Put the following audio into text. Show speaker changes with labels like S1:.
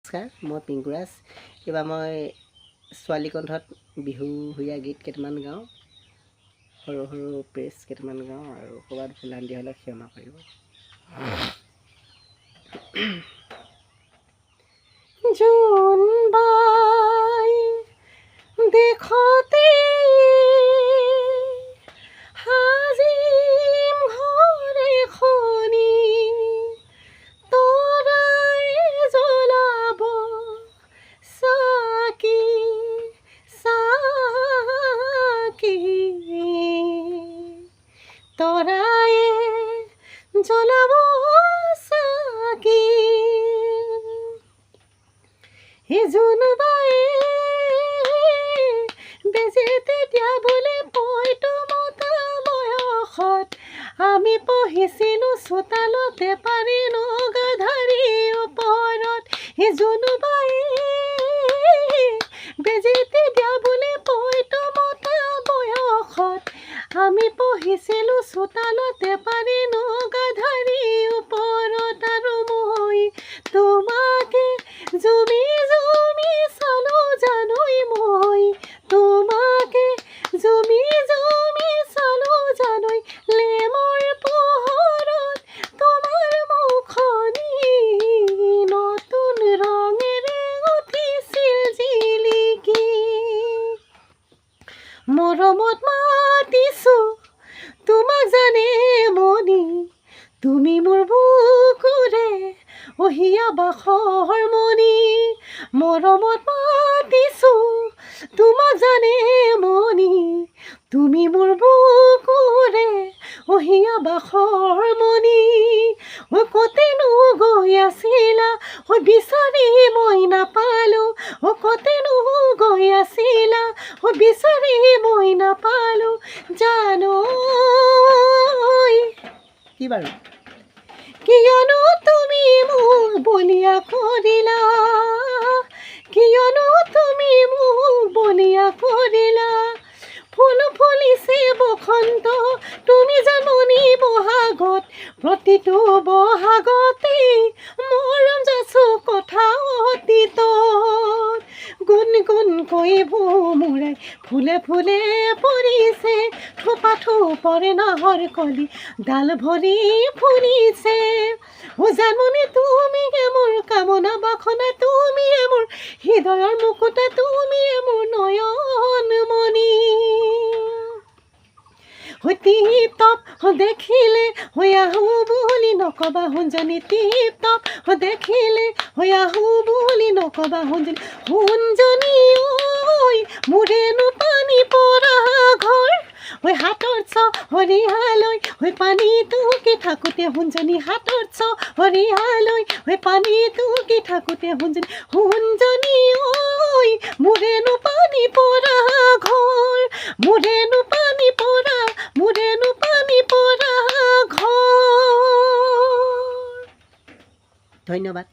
S1: নমস্কাৰ, মই পিংকুৰাজ। এইবাৰ মই ছোৱালী কণ্ঠত বিহু সুৰীয়া গীত কেইটামান গাওঁ, সৰু সৰু প্ৰেছ কেইটামান গাওঁ, আৰু ক'ৰবাত ভুলান্তি হ'লে ক্ষমা কৰিব। জোনবাই দেখতে সাজিম ঘৰ এখনি, তৰাই জ্বলাব চাকি চাকি, তৰাই জ্বলাব চাকি। জোনবাই বেজীতে দিয়াবলৈ পইটো মতা বয়সত আমি পঢ়িছিলোঁ চোতালতে পাৰি নগাধাৰী ওপৰত। জোনবাই বেজীতে দিয়াবলৈ পইটো মতা বয়সত আমি পঢ়িছিলোঁ চোতালতে পাৰি নগাধাৰী ওপৰত। আৰু মই তোমাকে জুমি জুমি চালো জানৈ, মই তোমাকে জুমি জুমি চালো জানৈ, লেমৰ পোহৰত তোমাৰ মুখনি নতুন ৰঙেৰে উঠিছিল জিলিকি। মৰমত মাতিছোঁ তোমাক জানে মনি, তুমি মোৰ বুকুৰে অহিয়া বাখৰ মনি। মৰমত মাতিছোঁ তোমাক জানে মনি, তুমি মোৰ বুকুৰে অহিয়া বাখৰ মনি। কতেনো গৈ আছিলা বিচাৰি মই নাপালোঁ, কতেনো গৈ আছিলা বিচাৰি মই নাপালোঁ জানৈ। কি বাৰু? কিয়নো তুমি মোক বলিয়া কৰিলা, কিয়নো তুমি মোক বলিয়া কৰিলা। ফুল ফুলিছে বসন্ত তুমি জাননি বহাগত, প্ৰতিটো বহাগতে মৰম যাচো কথা অতীতত। গুণ গুণকৈ ভোমোৰাই ফুলে ফুলে পৰিছে, থোপা থোপৰে নাহৰ কলি ডাল ভৰি ফুলিছে। জাননি তুমিয়ে মোৰ কামনা বাসনা, তুমিয়ে মোৰ হৃদয়ৰ মুকুতা, তুমিয়ে মোৰ নয়ন মণি। টিপ টপ দেখিলে হৈ আহো বুলি নকবা সোণজনী, টিপ টপ দেখিলে হৈ আহো বুলি নকবা সোণজনী। সোণজনী ঐ মোৰেনো পানী পৰা ঘৰ, হৈ হাতৰ চহৰীয়ালৈ হৈ পানী টুকি থাকোঁতে সোণজনী, হাতৰ চহৰীয়ালৈ হৈ পানী টুকি থাকোঁতে সোণজনী। সোণজনী ঐ মোৰেনো পানী পৰা ঘৰ, মোৰেনো পানী পৰা, মোৰেনো পানী পৰা ঘৰ। ধন্যবাদ।